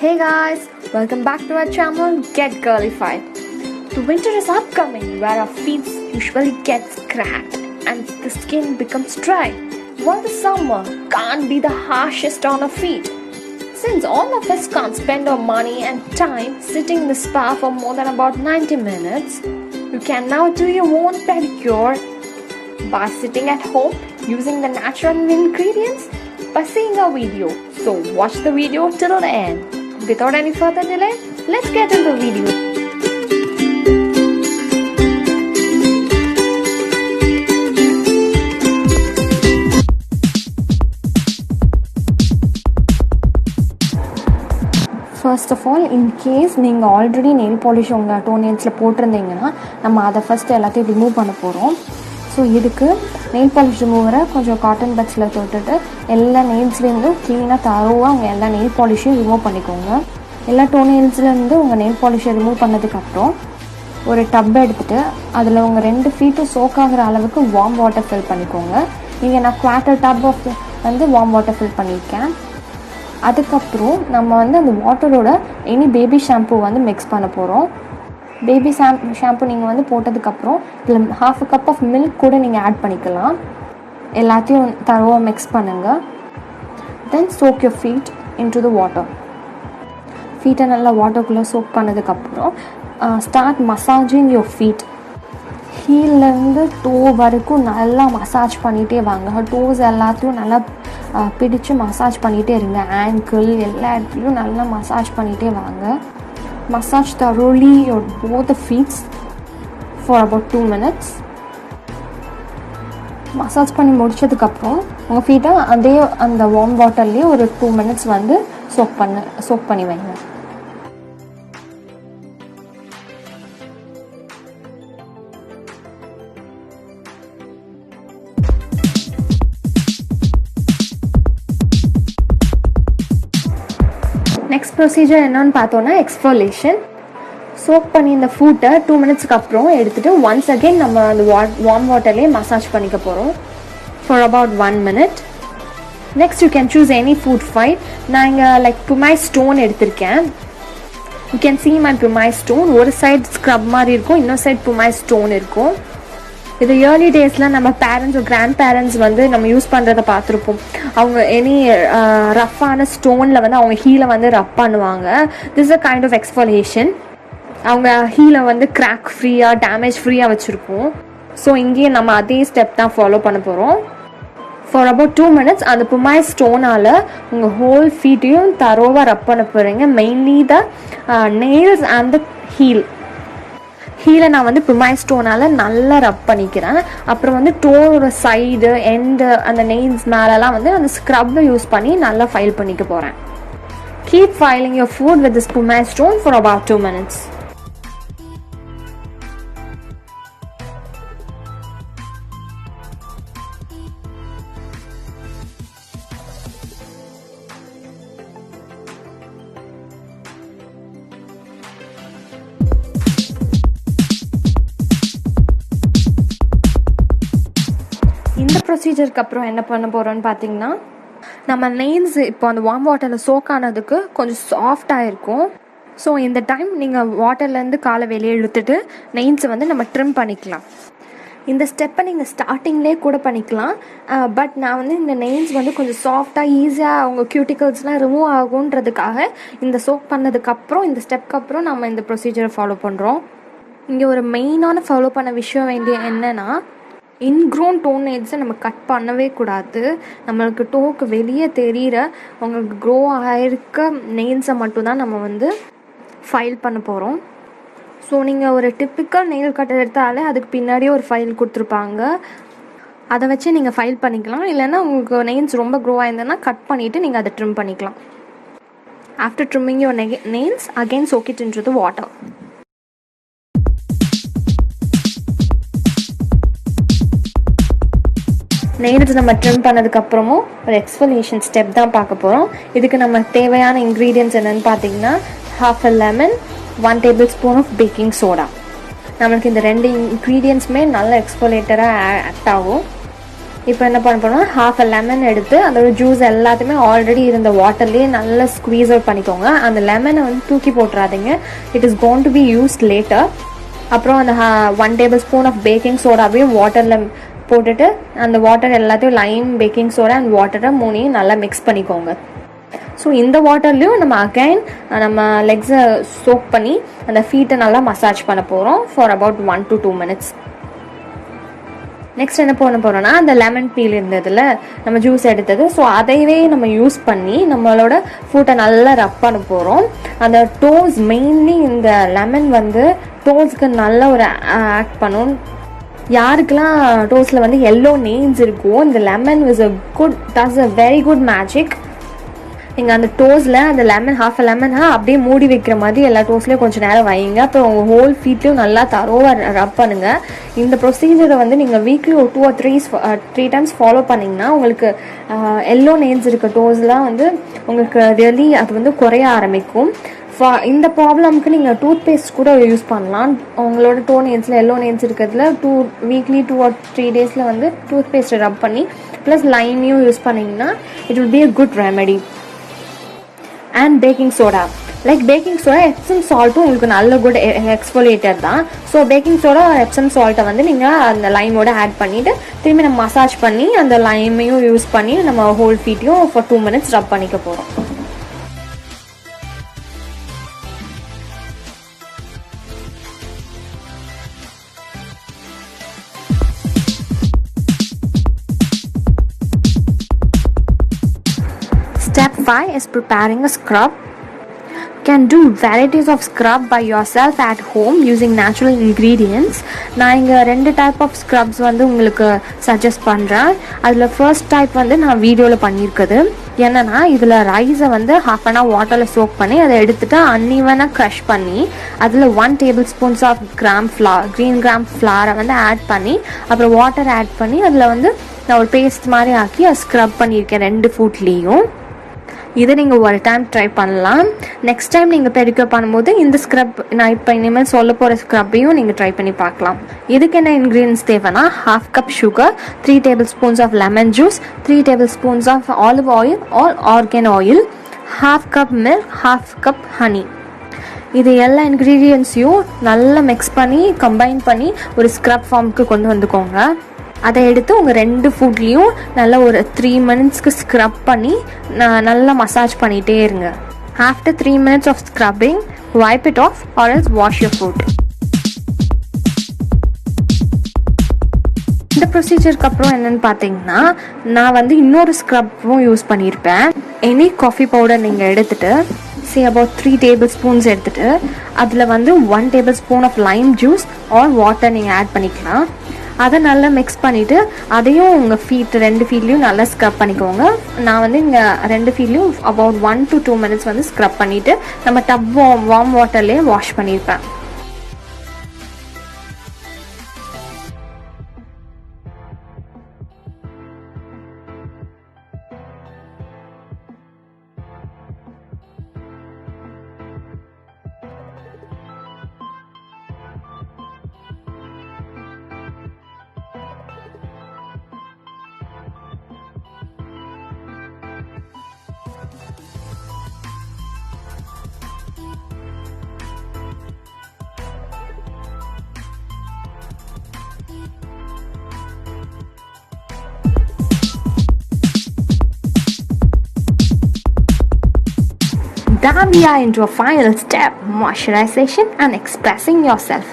Hey guys, welcome back to our channel Get Girlified. The winter is upcoming where our feet usually get cracked and the skin becomes dry, while the summer can't be the harshest on our feet. Since all of us can't spend our money and time sitting in the spa for more than about 90 minutes, you can now do your own pedicure by sitting at home using the natural ingredients by seeing our video. So watch the video till the end. Without any further delay, let's get into the video. First of all, in case நீங்கள் already nail polish உங்கள் டோனியல்ஸில் போட்டிருந்தீங்கன்னா நம்ம அதை first எல்லாத்தையும் remove பண்ண போகிறோம். So இதுக்கு nail polish ரிமூவரை கொஞ்சம் cotton பட்ஸில் தொட்டுட்டு எல்லா நெயில்ஸ்லேருந்தும் க்ளீனாக தரோவாக உங்கள் எல்லா நெயில் பாலிஷையும் ரிமூவ் பண்ணிக்கோங்க. எல்லா டோனியல்ஸ்லேருந்து உங்கள் நெயில் பாலிஷை ரிமூவ் பண்ணதுக்கப்புறம் ஒரு டப் எடுத்துகிட்டு அதில் உங்கள் 2 ஃபீட்டும் சோக் ஆகிற அளவுக்கு வார்ம் வாட்டர் ஃபில் பண்ணிக்கோங்க. இங்கே நான் quarter tub of warm water fill பண்ணியிருக்கேன். அதுக்கப்புறம் நம்ம அந்த வாட்டரோட எனி பேபி ஷாம்பூ மிக்ஸ் பண்ண போகிறோம். பேபி ஷாம்பு நீங்கள் போட்டதுக்கப்புறம் இதில் 1/2 கப் ஆஃப் மில்க் கூட நீங்கள் ஆட் பண்ணிக்கலாம். எல்லாத்தையும் தரோவாக மிக்ஸ் பண்ணுங்கள். Then soak your feet into the water. ஃபீட்டை நல்லா வாட்டருக்குள்ளே சோக் பண்ணதுக்கப்புறம் ஸ்டார்ட் மசாஜிங் யோர் ஃபீட். ஹீல்லேருந்து டோ வரைக்கும் நல்லா மசாஜ் பண்ணிகிட்டே வாங்க. டோஸ் எல்லாத்தையும் நல்லா பிடிச்சு மசாஜ் பண்ணிகிட்டே இருங்க. ஆங்கிள் எல்லா இடத்துலையும் நல்லா மசாஜ் பண்ணிகிட்டே வாங்க. Massage thoroughly your both the feet for about 2 minutes. Massage பண்ணி முடிச்சதுக்கப்புறம் உங்கள் ஃபீட்டை அதே அந்த வார்ம் வாட்டர்லேயே ஒரு 2 minutes சோக் பண்ணி வைங்க. நெக்ஸ்ட் ப்ரொசீஜர் என்னன்னு பார்த்தோன்னா எக்ஸ்ஃபோலியேஷன். சோக் பண்ணி இந்த ஃபுட்டை 2 minutesக்கு அப்புறம் எடுத்துகிட்டு ஒன்ஸ் அகெயின் நம்ம அந்த வார்ம் வாட்டர்லேயே மசாஜ் பண்ணிக்க போகிறோம் for about 1 minute. Next you can choose any foot file. நான் இங்கே புமாய் ஸ்டோன் எடுத்திருக்கேன். You can see my pumice stone. ஒரு சைடு ஸ்க்ரப் மாதிரி இருக்கும், இன்னொரு சைடு புமாய் ஸ்டோன் இருக்கும். இது ஏர்லி டேஸில் நம்ம பேரண்ட்ஸ் கிராண்ட் பேரண்ட்ஸ் நம்ம யூஸ் பண்ணுறதை பார்த்துருப்போம். அவங்க எனி ரஃப்பான ஸ்டோனில் அவங்க ஹீலை ரப் பண்ணுவாங்க. This is a kind of exfoliation. அவங்க ஹீலை கிராக் ஃப்ரீயாக டேமேஜ் ஃப்ரீயாக வச்சுருப்போம். ஸோ இங்கேயே நம்ம அதே ஸ்டெப் தான் ஃபாலோ பண்ண போகிறோம். ஃபார் அபவுட் 2 minutes அந்த புமாய் ஸ்டோனால் உங்கள் ஹோல் ஃபீட்டையும் தரோவாக ரப் பண்ண போகிறீங்க. Mainly the nails and the ஹீலை நான் புமாய் ஸ்டோனால் நல்லா ரப் பண்ணிக்கிறேன். அப்புறம் டோரோட சைடு எண்டு அந்த நெயில்ஸ் மேலெலாம் அந்த ஸ்க்ரப்பை யூஸ் பண்ணி நல்லா ஃபைல் பண்ணிக்க போகிறேன். Keep filing your foot with this pumice stone for about 2 minutes. இந்த ப்ரொசீஜருக்கு அப்புறம் என்ன பண்ண போகிறோன்னு பார்த்தீங்கன்னா, நம்ம நெயில்ஸ் இப்போ அந்த வார்ம் வாட்டரில் சோக் ஆனதுக்கு கொஞ்சம் சாஃப்டாக இருக்கும். ஸோ இந்த டைம் நீங்கள் வாட்டர்லேருந்து காலை வெளியே இழுத்துட்டு நெயில்ஸை நம்ம ட்ரிம் பண்ணிக்கலாம். இந்த ஸ்டெப்பை நீங்கள் ஸ்டார்டிங்லேயே கூட பண்ணிக்கலாம். பட் நான் இந்த நெயில்ஸ் கொஞ்சம் சாஃப்டாக ஈஸியாக அவங்க கியூட்டிகல்ஸ்லாம் ரிமூவ் ஆகுன்றதுக்காக இந்த சோக் பண்ணதுக்கப்புறம் இந்த ஸ்டெப்க்கு அப்புறம் நம்ம இந்த ப்ரொசீஜரை ஃபாலோ பண்ணுறோம். இங்கே ஒரு மெயினான ஃபாலோ பண்ண விஷயம் வேண்டிய என்னென்னா, இன்க்ரோன் டோன் நெயில்ஸை நம்ம கட் பண்ணவே கூடாது. நம்மளுக்கு டோக்கு வெளியே தெரிகிற உங்களுக்கு க்ரோ ஆகிருக்க நெயில்ஸை மட்டும்தான் நம்ம ஃபைல் பண்ண போகிறோம். ஸோ நீங்கள் ஒரு டிப்பிக்கல் நெயில் கட்டர் எடுத்தாலே அதுக்கு பின்னாடியே ஒரு ஃபைல் கொடுத்துருப்பாங்க. அதை வச்சு நீங்கள் ஃபைல் பண்ணிக்கலாம். இல்லைன்னா உங்களுக்கு நெயில்ஸ் ரொம்ப க்ரோ ஆயிருந்ததுன்னா கட் பண்ணிவிட்டு நீங்கள் அதை ட்ரிம் பண்ணிக்கலாம். After trimming your nails again soak it into the water. Nails நம்ம ட்ரிம் பண்ணதுக்கப்புறமும் ஒரு எக்ஸ்ஃபோலியேஷன் ஸ்டெப் தான் பார்க்க போகிறோம். இதுக்கு நம்ம தேவையான இன்க்ரீடியன்ட்ஸ் என்னென்னு பார்த்தீங்கன்னா, 1/2 lemon, 1 tablespoon of baking soda. நம்மளுக்கு இந்த 2 இன்க்ரீடியன்ட்ஸுமே நல்ல எக்ஸ்ஃபோலியேட்டராக ஆக்ட் ஆகும். இப்போ என்ன பண்ண போனால் half a lemon எடுத்து அதோட ஜூஸ் எல்லாத்தையுமே ஆல்ரெடி இருந்த வாட்டர்லேயே நல்லா ஸ்குவீஸ் அவுட் பண்ணிக்கோங்க. அந்த லெமனை வந்து தூக்கி போட்டுறாதீங்க, it is gone to be used later. அப்புறம் அந்த 1 tablespoon ஆஃப் பேக்கிங் சோடாவையும் வாட்டரில் போட்டுட்டு அந்த வாட்டர் எல்லாத்தையும் லைம், பேக்கிங் சோடா அண்ட் வாட்டரை மூணையும் நல்லா மிக்ஸ் பண்ணிக்கோங்க. ஸோ இந்த வாட்டர்லேயும் நம்ம அகைன் நம்ம லெக்ஸை சோக் பண்ணி அந்த ஃபீட்டை நல்லா மசாஜ் பண்ண போகிறோம் for about 1 to 2 minutes. Next என்ன பண்ண போகிறோன்னா அந்த லெமன் பீல் இருந்ததில் நம்ம ஜூஸ் எடுத்தது, ஸோ அதையவே நம்ம யூஸ் பண்ணி நம்மளோட ஃபுட்டை நல்லா ரப் பண்ண போகிறோம். அந்த டோஸ் மெயின்லி இந்த லெமன் வந்து டோஸ்க்கு நல்ல ஒரு ஆக்ட் பண்ணும். யாருக்கெல்லாம் டோஸில் வந்து எல்லோ நெயில்ஸ் இருக்கோ இந்த lemon does a very good magic. நீங்கள் அந்த டோஸில் அந்த லெமன் half a lemon அப்படியே மூடி வைக்கிற மாதிரி எல்லா டோஸ்லேயும் கொஞ்சம் நேரம் வைங்க. அப்புறம் உங்கள் ஹோல் ஃபீட்லேயும் நல்லா தரோவாக ரப் பண்ணுங்கள். இந்த ப்ரொசீஜரை வந்து நீங்கள் வீக்லி ஒரு 2 or 3 times ஃபாலோ பண்ணிங்கன்னா உங்களுக்கு எல்லோ நெயில்ஸ் இருக்க டோஸ்லாம் வந்து உங்களுக்கு ரியலி அது வந்து குறைய ஆரம்பிக்கும். இந்த ப்ராப்ளம்க்கு நீங்கள் டூத் பேஸ்ட் கூட யூஸ் பண்ணலாம். உங்களோட டோ நெயில்ஸில் எல்லோ நெயில்ஸ் இருக்கிறதுல வீக்லி 2 or 3 days வந்து டூத் பேஸ்ட்டை ரப் பண்ணி ப்ளஸ் லைமையும் யூஸ் பண்ணிங்கன்னா it will be a good remedy. And baking soda, like baking soda Epsom சால்ட்டும் உங்களுக்கு நல்ல குட் எக்ஸ்ஃபோலியேட்டர் தான். ஸோ பேக்கிங் சோடா எப்சம் சால்ட்டை வந்து நீங்கள் அந்த லைமோட ஆட் பண்ணிவிட்டு திரும்பி நம்ம மசாஜ் பண்ணி அந்த லைமையும் யூஸ் பண்ணி நம்ம ஹோல் ஃபீட்டையும் ஃபார் 2 minutes ரப் பண்ணிக்க போகிறோம். Step 5 is preparing a scrub. You can do varieties of scrub by yourself at home using natural ingredients. நான் இங்கே 2 type of scrubs வந்து உங்களுக்கு சஜஸ்ட் பண்ணுறேன். அதில் ஃபர்ஸ்ட் டைப் வந்து நான் வீடியோவில் பண்ணியிருக்குது. என்னென்னா இதில் ரைஸை வந்து half an hour வாட்டரில் சோக் பண்ணி அதை எடுத்துகிட்டு அன்இவனாக க்ரஷ் பண்ணி அதில் 1 tablespoon ஆஃப் க்ரீன் கிராம் ஃப்ளாரை வந்து ஆட் பண்ணி அப்புறம் வாட்டர் ஆட் பண்ணி அதில் வந்து நான் ஒரு பேஸ்ட் மாதிரி ஆக்கி அதை ஸ்க்ரப் பண்ணியிருக்கேன் 2 ஃபுட்லேயும். இதை நீங்கள் ஒரு டைம் ட்ரை பண்ணலாம். நெக்ஸ்ட் டைம் நீங்கள் பெடிக்யூர் பண்ணும்போது இந்த ஸ்க்ரப் நான் இப்போ இனிமேல் சொல்ல போகிற ஸ்க்ரப்பையும் நீங்கள் ட்ரை பண்ணி பார்க்கலாம். இதுக்கு என்ன இன்க்ரீடியன்ஸ் தேவைன்னா 1/2 cup sugar, 3 tablespoons of lemon juice, 3 tablespoons of olive oil or argan oil, 1/2 cup milk, 1/2 cup honey. இது எல்லா இன்க்ரீடியன்ஸையும் நல்லா மிக்ஸ் பண்ணி கம்பைன் பண்ணி ஒரு ஸ்க்ரப் ஃபார்முக்கு கொண்டு வந்துக்கோங்க. அதை எடுத்து உங்கள் 2 ஃபுட்லேயும் நல்லா ஒரு 3 minutesக்கு ஸ்க்ரப் பண்ணி நல்லா மசாஜ் பண்ணிகிட்டே இருங்க. After 3 minutes of scrubbing wipe it off or else wash your foot. இந்த ப்ரொசீஜருக்கு அப்புறம் என்னென்னு பார்த்தீங்கன்னா நான் வந்து இன்னொரு ஸ்க்ரப்பும் யூஸ் பண்ணியிருப்பேன். எனி காஃபி பவுடர் நீங்கள் எடுத்துகிட்டு about 3 tablespoons எடுத்துகிட்டு அதில் வந்து 1 tablespoon of lime juice or water நீங்கள் ஆட் பண்ணிக்கலாம். அதை நல்லா மிக்ஸ் பண்ணிவிட்டு அதையும் உங்கள் ஃபீட் 2 ஃபீட்லேயும் நல்லா ஸ்க்ரப் பண்ணிக்கோங்க. நான் வந்து இங்கே 2 ஃபீட்லேயும் about 1 to 2 minutes வந்து ஸ்க்ரப் பண்ணிவிட்டு நம்ம டப் வார்ம் வாட்டர்லேயே வாஷ் பண்ணியிருப்பேன். Now we are into a final step, moisturization and expressing yourself.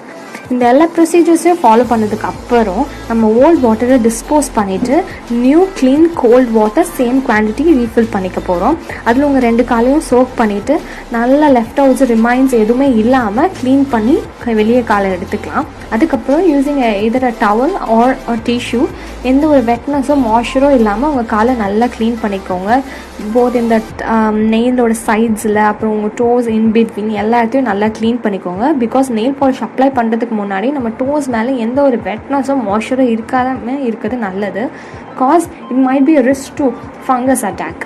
இந்த எல்லா ப்ரொசீஜர்ஸையும் ஃபாலோ பண்ணதுக்கு அப்புறம் நம்ம ஓல்ட் வாட்டரை டிஸ்போஸ் பண்ணிவிட்டு new clean cold water same quantity refill பண்ணிக்க போகிறோம். அதில் உங்கள் 2 காலையும் சோக் பண்ணிவிட்டு நல்லா லெஃப்ட் அவுட்ஸ் ரிமைன்ஸ் எதுவுமே இல்லாமல் க்ளீன் பண்ணி வெளியே காலை எடுத்துக்கலாம். அதுக்கப்புறம் யூஸிங் எதர் டவல் ஆர் டிஷ்யூ எந்த ஒரு வெட்னஸோ மாய்ஸ்சரோ இல்லாமல் உங்கள் காலை நல்லா க்ளீன் பண்ணிக்கோங்க. போத் இந்த நெயிலோட சைட்ஸில் அப்புறம் உங்கள் டோஸ் இன் பிட்வீன் எல்லாத்தையும் நல்லா க்ளீன் பண்ணிக்கோங்க. பிகாஸ் நெயில் பாலிஷ் அப்ளை பண்ணுறதுக்கு முன்னாடி நம்ம டோஸ் மேலே எந்த ஒரு வெட்னஸோ மாய்ஸ்சரோ இருக்கிறது நல்லது. Cause it might be risk to fungus attack.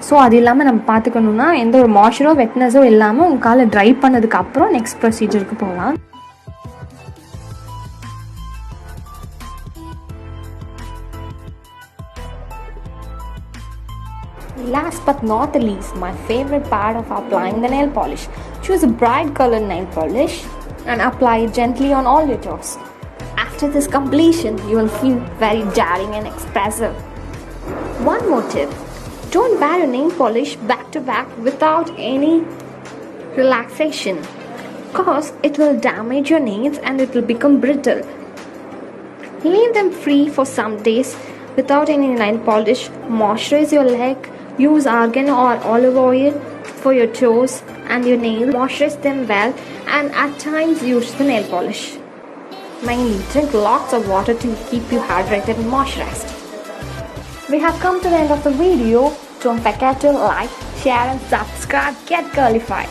So அது இல்லாமல் நம்ம பார்த்துக்கணுன்னா எந்த ஒரு மாய்ஸ்சரோ வெட்னஸோ இல்லாமல் உங்கள் காலை ட்ரை பண்ணதுக்கு அப்புறம் நெக்ஸ்ட் ப்ரொசீஜருக்கு போகலாம். Last but not the least, my favorite part of applying the nail polish. Choose a bright colored nail polish and apply it gently on all your toes. After this completion, you will feel very daring and expressive. One more tip, don't wear your nail polish back to back without any relaxation, cause it will damage your nails and it will become brittle. Leave them free for some days without any nail polish. Moisturize your leg. Use argan or olive oil for your toes and your nails. Moisturize them well and at times use the nail polish. Mainly drink lots of water to keep you hydrated and moisturized. We have come to the end of the video. Don't forget to like, share and subscribe. Get girlified.